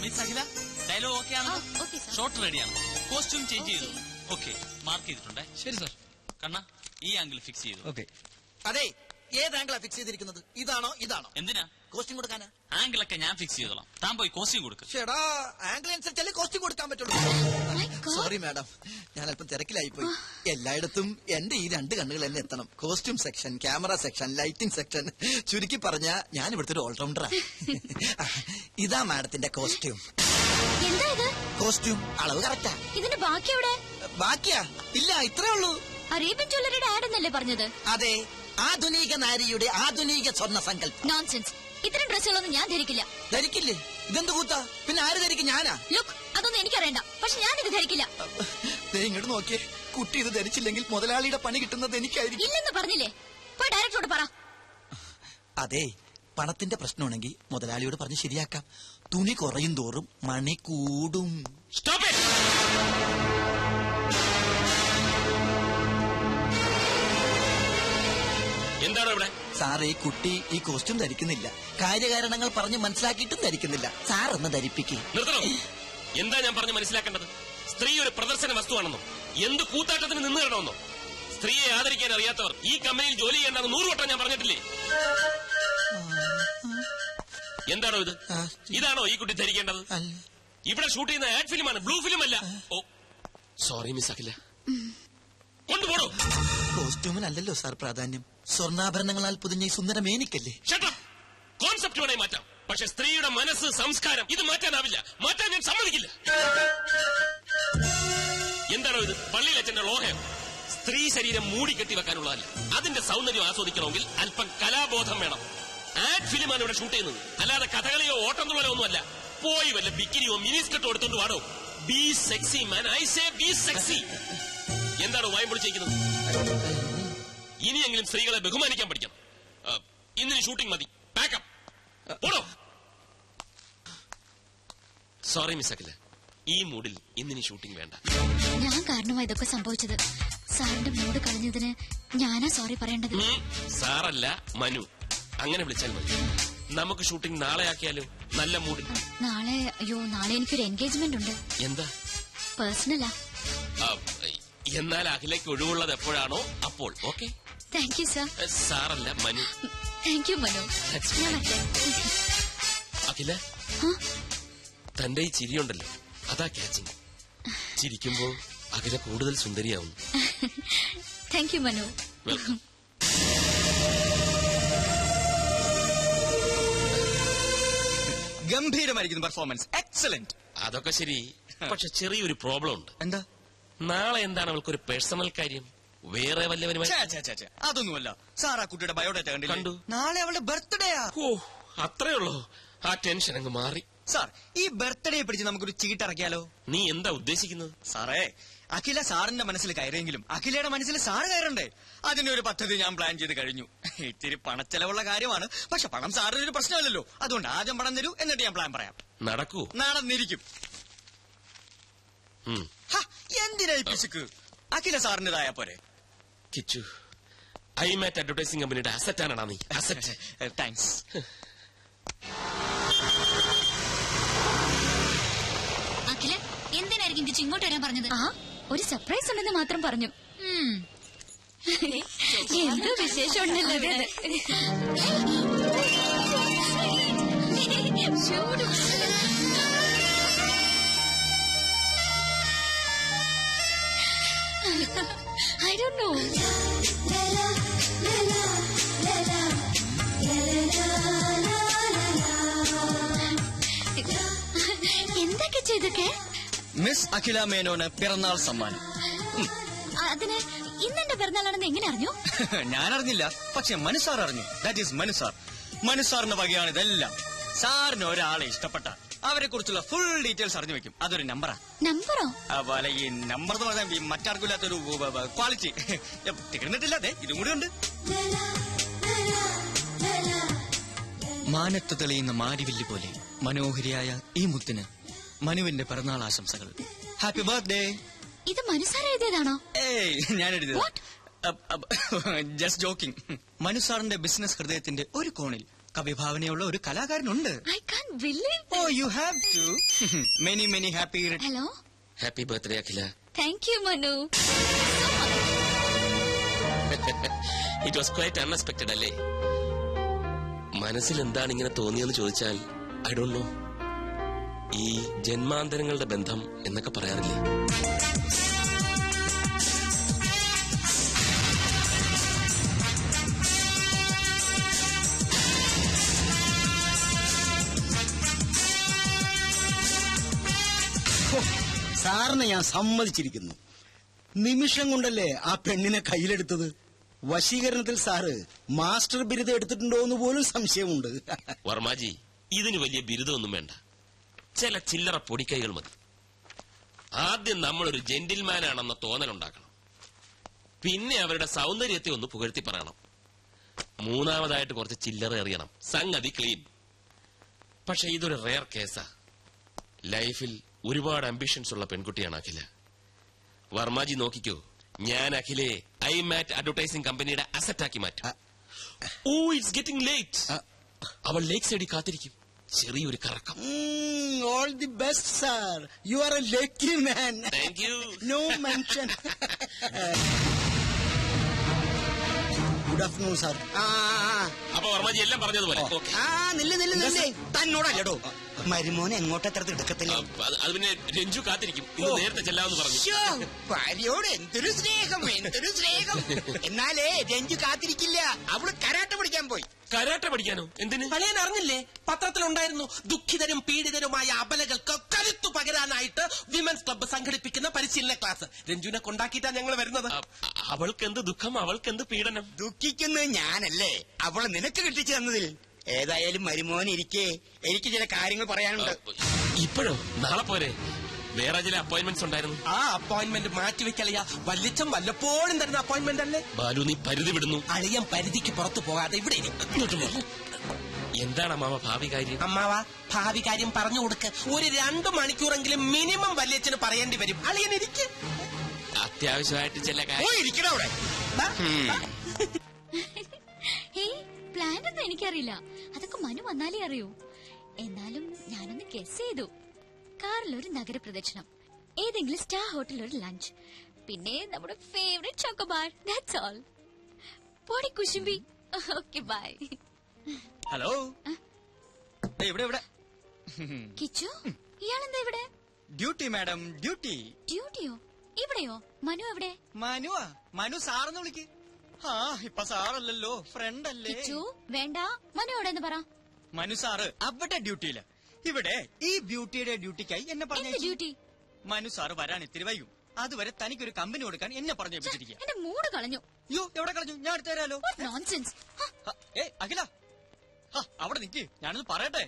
Miss Akhila, dialogue okay ആണ്, shot റെഡിയാണ്, costume change ചെയ്തു. ഓക്കെ, മാർക്ക് ചെയ്തിട്ടുണ്ടേ. ശരി സാർ. കണ്ണ, ഈ ആംഗിൾ ഫിക്സ് ചെയ്തു. ഓക്കെ. അതെ, ഏത് ആംഗിളാ ഫിക്സ് ചെയ്തിരിക്കുന്നത്? ഇതാണോ ഇതാണോ? എന്തിനാ? കോസ്റ്റ്യൂം കൊടുക്കാനാ? ആംഗിളൊക്കെ ഞാൻ ഫിക്സ് ചെയ്തോളാം, താൻ പോയി കോസ്റ്റ്യൂം കൊടുക്കും. ചേടാ, ആംഗിൾ അനുസരിച്ചല്ലേ കോസ്റ്റ്യൂം കൊടുക്കാൻ പറ്റുള്ളൂ. സോറി മാഡം, ഞാൻ അല്പം തിരക്കിലായി പോയി. എല്ലായിടത്തും എന്റെ ഈ 2 കണ്ണുകൾ എന്നെ എത്തണം. Costume section, camera section, lighting section. ചുരുക്കി പറഞ്ഞ ഞാൻ ഇവിടുത്തെ ഒരു ഓൾറൗണ്ടറാ. ഇതാ മാഡത്തിന്റെ കോസ്റ്റ്യൂം. എന്താ ഇത്? കോസ്റ്റ്യൂം അളവ് കറക്റ്റാ. ഇതിന്റെ ബാക്കി എവിടെ? ബാക്കിയാ? ഇല്ല, ഇത്രേ ഉള്ളൂ. അറേബ്യൻ ജ്വല്ലറിയുടെ ആഡ് എന്നല്ലേ പറഞ്ഞത്? അതെ, ആധുനിക നാരിയുടെ ആധുനിക സ്വർണ്ണ സങ്കല്പം. നോൺസെൻസ്. ഇത്തരം ഡ്രസ്സുകളൊന്നും ഞാൻ ധരിക്കില്ല. ധരിക്കില്ലേ? ഇതെന്ത് കൂത്താ? പിന്നെ ആര് ധരിക്കും? ഞാനാ? ലുക്ക്, അതൊന്നും എനിക്കറിയണ്ട. പക്ഷെ ഞാൻ ഇത് ധരിക്കില്ല. ഇങ്ങോട്ട് നോക്കിയേ, കുട്ടി ഇത് ധരിച്ചില്ലെങ്കിൽ മുതലാളിയുടെ പണി കിട്ടുന്നത് എനിക്കായിരിക്കും. ഇല്ലെന്ന് പറഞ്ഞില്ലേ? പോയി ഡയറക്ടറോട് പറ. അതെ, പണത്തിന്റെ പ്രശ്നമാണെങ്കിൽ മുതലാളിയോട് പറഞ്ഞ് ശരിയാക്കാം. തുണി കുറയും തോറും മണി കൂടും. എന്താണ് ഇവിടെ? സാറേ, കുട്ടി ഈ കോസ്റ്റ്യൂം ധരിക്കുന്നില്ല. കാര്യകാരണങ്ങൾ പറഞ്ഞ് മനസ്സിലാക്കിയിട്ടും ധരിക്കുന്നില്ല. സാർ ഒന്ന് ധരിപ്പിക്കേ. നിർത്തണം. എന്താ ഞാൻ പറഞ്ഞ് മനസ്സിലാക്കേണ്ടത്? സ്ത്രീ ഒരു പ്രദർശന വസ്തുവാണെന്നോ, എന്ത് കൂത്താട്ടത്തിന് നിന്ന് തരണമെന്നോ? സ്ത്രീയെ ആദരിക്കാൻ അറിയാത്തവർ ഈ കമ്പനിയിൽ ജോലി ചെയ്യേണ്ടെന്ന് 100 വട്ടം ഞാൻ പറഞ്ഞിട്ടില്ലേ? എന്താണോ ഇത്? ഇതാണോ ഈ കുട്ടി ധരിക്കേണ്ടത്? ഇവിടെ ഷൂട്ട് ചെയ്യുന്ന ആഡ് ഫിലിമാണ്, ബ്ലൂ ഫിലിം അല്ല. ഓ സോറി മിസ് അഖില, കൊണ്ടുപോടോ. കോസ്റ്റ്യൂമിനല്ലല്ലോ സാർ പ്രാധാന്യം, സ്വർണ്ണാഭരണങ്ങളാൽ പൊതിഞ്ഞ ഈ സുന്ദര മേനിക്കല്ലേ. കോൺസെപ്റ്റ് വേണേ മാറ്റാം, പക്ഷെ സ്ത്രീയുടെ മനസ്സ്, സംസ്കാരം ഇത് മാറ്റാനാവില്ല. മാറ്റാൻ ഞാൻ സമ്മതിക്കില്ല. എന്താണോ ഇത്? പള്ളിയിലച്ഛന്റെ ലോഹയം. സ്ത്രീ ശരീരം മൂടിക്കെട്ടി വെക്കാനുള്ളതല്ല. അതിന്റെ സൗന്ദര്യം ആസ്വദിക്കണമെങ്കിൽ അല്പം കലാബോധം വേണം. ആഡ് ഫിലിമാണ് ഇവിടെ ഷൂട്ട് ചെയ്യുന്നത്, അല്ലാതെ കഥകളിയോ ഓട്ടംതുള്ളലോ ഒന്നുമല്ല. പോയി വല്ല ബിക്കിനിയോ മിനിസ്കർട്ടോ എടുത്തോണ്ട് വാടോ. Be sexy man, I say be sexy. എന്താണോ വായം പൊളിച്ചിരിക്കുന്നത്? ഇനിയെങ്കിലും സ്ത്രീകളെ ബഹുമാനിക്കാൻ പഠിക്കണം. ഇന്നിന് ഷൂട്ടിംഗ് മതി, പാക്കപ്പ്. പോടോ. സോറി മിസ് അഖില, ഈ മൂഡിൽ ഇന്നിന് ഷൂട്ടിംഗ് വേണ്ട. ഞാൻ കാരണമായി ഇതൊക്കെ സംഭവിച്ചത്. സാറിന്റെ മൂഡ് കളഞ്ഞതിന് ഞാനാ സോറി പറയേണ്ടത്. സാറല്ല, മനു. അങ്ങനെ വിളിച്ചാൽ മതി. നമുക്ക് ഷൂട്ടിംഗ് നാളെ ആക്കിയാലോ? നല്ല മൂഡിൽ. നാളെ? അയ്യോ, നാളെ എനിക്കൊരു എൻഗേജ്മെന്റ് ഉണ്ട്. എന്താ? പേഴ്സണലാ. എന്നാൽ അഖിലേക്ക് ഒഴിവുള്ളത് എപ്പോഴാണോ അപ്പോൾ. ഓക്കെ. Thank you sir. സാറല്ല, മനു. Thank you Manu. അഖില, തന്റെ ഈ ചിരിയുണ്ടല്ലോ, അതാ ക്യാച്ചിങ്. ചിരിക്കുമ്പോ അഖില കൂടുതൽ സുന്ദരിയാവുന്നു. Thank you Manu. വെൽക്കം. ഗംഭീരമായിരിക്കുന്നു പെർഫോമൻസ്, എക്സലന്റ്. അതൊക്കെ ശരി, പക്ഷെ ചെറിയൊരു പ്രോബ്ലം ഉണ്ട്. എന്താ? നാളെ എന്താണ് അവൾക്കൊരു പേഴ്സണൽ കാര്യം? വേറെ വല്ലവരുമായി? അതൊന്നുമല്ല സാർ, ആ കുട്ടിയുടെ ബയോഡേറ്റ കണ്ടു. നാളെ അവളുടെ ബർത്ത്ഡേയാ. ഓ, അത്രേ ഉള്ളൂ. ആ ടെൻഷൻ അങ്ങ് മാറി. സാർ, ഈ ബർത്ത്ഡേ പിടിച്ച് നമുക്കൊരു ചീട്ടിറക്കിയാലോ? നീ എന്താ ഉദ്ദേശിക്കുന്നത്? സാറേ, അഖില സാറിന്റെ മനസ്സിൽ കയറിയെങ്കിലും അഖിലയുടെ മനസ്സിൽ സാറ് കയറണ്ടേ? അതിനൊരു പദ്ധതി ഞാൻ പ്ലാൻ ചെയ്ത് കഴിഞ്ഞു. ഇത്തിരി പണച്ചെലവുള്ള കാര്യമാണ്, പക്ഷെ പണം സാറിനൊരു പ്രശ്നമല്ലല്ലോ. അതുകൊണ്ട് ആദ്യം പണം തരൂ, എന്നിട്ട് ഞാൻ പ്ലാൻ പറയാം. നടക്കൂ? നടന്നിരിക്കും. എന്തിനാ ഈ പിശുക്ക്? അഖില സാറിന്റേതായ പോരെ. കിച്ചു, ഐമാറ്റ് അഡ്വർടൈസിംഗ് കമ്പനിയുടെ അസറ്റാണാ നീ? അസറ്റ്. താങ്ക്സ്. അഖില, എന്തിനായിരിക്കും കിച്ചു ഇങ്ങോട്ട് വരാൻ പറഞ്ഞത്? ആ, ഒരു സർപ്രൈസ് ഉണ്ടെന്ന് മാത്രം പറഞ്ഞു. എന്തോ വിശേഷം ഉണ്ടല്ലോ ഇവിടെ. I don't know. എന്തൊക്കെ ചെയ്തൊക്കെ? മിസ് അഖില മേനോന് പിറന്നാൾ സമ്മാനം. അതിന് ഇന്നെന്റെ പിറന്നാളാണെന്ന് എങ്ങനെ അറിഞ്ഞു? ഞാൻ അറിഞ്ഞില്ല, പക്ഷെ മനുസാർ അറിഞ്ഞു. That is മനുസാർ. മനുസാറിന്റെ വകയാണ് ഇതെല്ലാം. സാറിന് ഒരാളെ ഇഷ്ടപ്പെട്ട അവരെ കുറിച്ചുള്ള ഫുൾ ഡീറ്റെയിൽസ് അറിഞ്ഞു വെക്കും. അതൊരു നമ്പറാ. നമ്പറോ? അതുപോലെ ഈ നമ്പർ എന്ന് പറഞ്ഞാൽ മറ്റാർക്കും ഇല്ലാത്തൊരു ക്വാളിറ്റി. തീർന്നിട്ടില്ല, അതെ ഇതും കൂടി ഉണ്ട്. മാനത്ത് തെളിയുന്ന മാരിവില്ല് പോലെ മനോഹരിയായ ഈ മുത്തിന് മനുവിന്റെ പിറന്നാൾ ആശംസകൾ. Happy birthday. ഇത് മനുസാർ എഴുതിയതാണോ? ഏയ്, ഞാൻ എഴുതിയത്. Just joking. മനുസാറിന്റെ ബിസിനസ് ഹൃദയത്തിന്റെ ഒരു കോണിൽ കവിഭാവനയുള്ള ഒരു കലാകാരനുണ്ട്. I can believe. Oh you have to. Many many happy. Hello. Happy birthday Akhila. Thank you Manu. It was quite unexpected അല്ലേ? മനസ്സിൽ എന്താണ് ഇങ്ങനെ തോന്നിയെന്ന് ചോദിച്ചാൽ ഐ ഡോണ്ട് നോ. ഈ ജന്മാന്തരങ്ങളുടെ ബന്ധം എന്നൊക്കെ പറയാറില്ലേ? സാറിനെ ഞാൻ സമ്മതിച്ചിരിക്കുന്നു. നിമിഷം കൊണ്ടല്ലേ ആ പെണ്ണിനെ കയ്യിലെടുത്തത്. വശീകരണത്തിൽ സാറ് മാസ്റ്റർ ബിരുദം എടുത്തിട്ടുണ്ടോ എന്ന് പോലും സംശയമുണ്ട്. വർമാജി, ഇതിന് വലിയ ബിരുദമൊന്നും വേണ്ട. ചില ചില്ലറ പൊടിക്കൈകൾ മതി. ആദ്യം നമ്മളൊരു ജെന്റിൽമാനാണെന്ന തോന്നലുണ്ടാക്കണം. പിന്നെ അവരുടെ സൗന്ദര്യത്തെ ഒന്ന് പുകഴ്ത്തി പറയണം. മൂന്നാമതായിട്ട് കുറച്ച് ചില്ലറ എറിയണം. സംഗതി ക്ലീൻ. പക്ഷെ ഇതൊരു റെയർ കേസാ. ലൈഫിൽ ഒരുപാട് അംബിഷൻസ് ഉള്ള പെൺകുട്ടിയാണ് അഖില. വർമാജി നോക്കിക്കോ, ഞാൻ അഖിലെ ഐമാറ്റ് അഡ്വർടൈസിംഗ് കമ്പനിയുടെ അസറ്റാക്കി മാറ്റും. Oh it's getting late. അവൾ ലേക്ക് സൈഡിൽ കാത്തിരിക്കും. ചെറിയൊരു കറക്കം. All the best sir. You are a lucky man. Thank you. No mention. Good afternoon sir. അപ്പൊ വർമാജി എല്ലാം പറഞ്ഞതുപോലെ. ഓക്കെ. നില്ലേ തന്നോടല്ലോ മരുമോനെ എങ്ങോട്ടത്ര തിടുക്കത്തില്ല. അത് പിന്നെ രഞ്ജു കാത്തിരിക്കും. ഇന്ന് നേരത്തെ ചെല്ലാമെന്ന് പറഞ്ഞു. ഭാര്യയോട് എന്തൊരു സ്നേഹം, എന്തൊരു സ്നേഹം. എന്നാലേ രഞ്ജു കാത്തിരിക്കില്ല. അവള് കരാട്ട പഠിക്കാൻ പോയി. കരാട്ട പഠിക്കാനോ? എന്തിന്? പഴയൻ അറിഞ്ഞില്ലേ? പത്രത്തിലുണ്ടായിരുന്നു. ദുഃഖിതരും പീഡിതരുമായ അബലകൾക്ക് കരുത്തു പകരാനായിട്ട് വിമൻസ് ക്ലബ്ബ് സംഘടിപ്പിക്കുന്ന പരിശീലന ക്ലാസ്. രഞ്ജുവിനെ കൊണ്ടാക്കിയിട്ടാ ഞങ്ങൾ വരുന്നത്. അവൾക്കെന്ത് ദുഃഖം, അവൾക്കെന്ത് പീഡനം? ദുഃഖിക്കുന്നത് ഞാനല്ലേ, അവള് നിനക്ക് കിട്ടിച്ചു തന്നതിൽ. ഏതായാലും മരുമോനിരിക്കെ എനിക്ക് ചില കാര്യങ്ങൾ പറയാനുണ്ട്. ഇപ്പോഴോ? നാളെ പോരെ? വേറെ ചില അപ്പോയിന്റ്മെന്റ്സ് ഉണ്ടായിരുന്നു. ആ അപ്പോയിന്റ്മെന്റ് മാറ്റിവെക്കളിയാ. വല്ലിച്ചം വല്ലപ്പോഴും തരുന്ന അപ്പോയിന്റ്മെന്റ് അല്ലേ? ബാലു, നീ പരിധി വിടുന്നു. അളിയൻ പരിധിക്ക് പുറത്തു പോകാതെ ഇവിടെ എന്താണ് അമ്മാവ ഭാവി കാര്യം? അമ്മാവ, ഭാവി കാര്യം പറഞ്ഞു കൊടുക്ക്. ഒരു 2 മണിക്കൂറെങ്കിലും മിനിമം വല്യച്ഛന് പറയേണ്ടി വരും. അളിയൻ ഇരിക്ക്. അത്യാവശ്യമായിട്ട് ചില കാര്യം. ഇരിക്കണോ അവിടെ? ഹേയ്, പ്ലാൻ ഒന്നും എനിക്കറിയില്ല. അതൊക്കെ മനു വന്നാലേ അറിയൂ. എന്നാലും ഞാനൊന്ന് ഗസ് ചെയ്തു. കാറിൽ ഒരു നഗരപ്രദക്ഷിണം, ഏതെങ്കിലും സ്റ്റാർ ഹോട്ടലിൽ ഒരു ലഞ്ച്, പിന്നെ നമ്മുടെ ഫേവറേറ്റ് ചോക്കോബാർ. That's all. പോടി കുശുമ്പി. Okay bye. ഹലോ. ഇവിടെ ഇവിടെ. കിച്ചു, ഇയാളെന്താ ഇവിടെ? Duty madam, duty. ഡ്യൂട്ടിയോ? ഇവിടെയോ? മനു എവിടെ? മനുവാ? മനു സാറെന്ന് വിളിക്ക്. ആ ഇപ്പൊ സാറല്ലല്ലോ, ഫ്രണ്ട് അല്ലേ. കിച്ചു വേണ്ട, മനു എവിടെന്ന് പറ. മനു സാറ് അവിടെ ഡ്യൂട്ടിയില്ല. ഇവിടെ ഈ ബ്യൂട്ടിയുടെ ഡ്യൂട്ടിക്കായി എന്നെ പറഞ്ഞു. ഡ്യൂട്ടി? മനു സാറ് വരാൻ ഇത്തിരി വൈകും. അതുവരെ തനിക്കൊരു കമ്പനി കൊടുക്കാൻ എന്നെ പറഞ്ഞു വെച്ചിരിക്കുക. എന്റെ മൂഡ് കളഞ്ഞു. അയ്യോ, എവിടെ കളഞ്ഞു? ഞാൻ എടുത്തു തരാലോ. നോൺസെൻസ്. അഖില, അവിടെ നിക്ക്, ഞാനൊന്ന് പറയട്ടെ.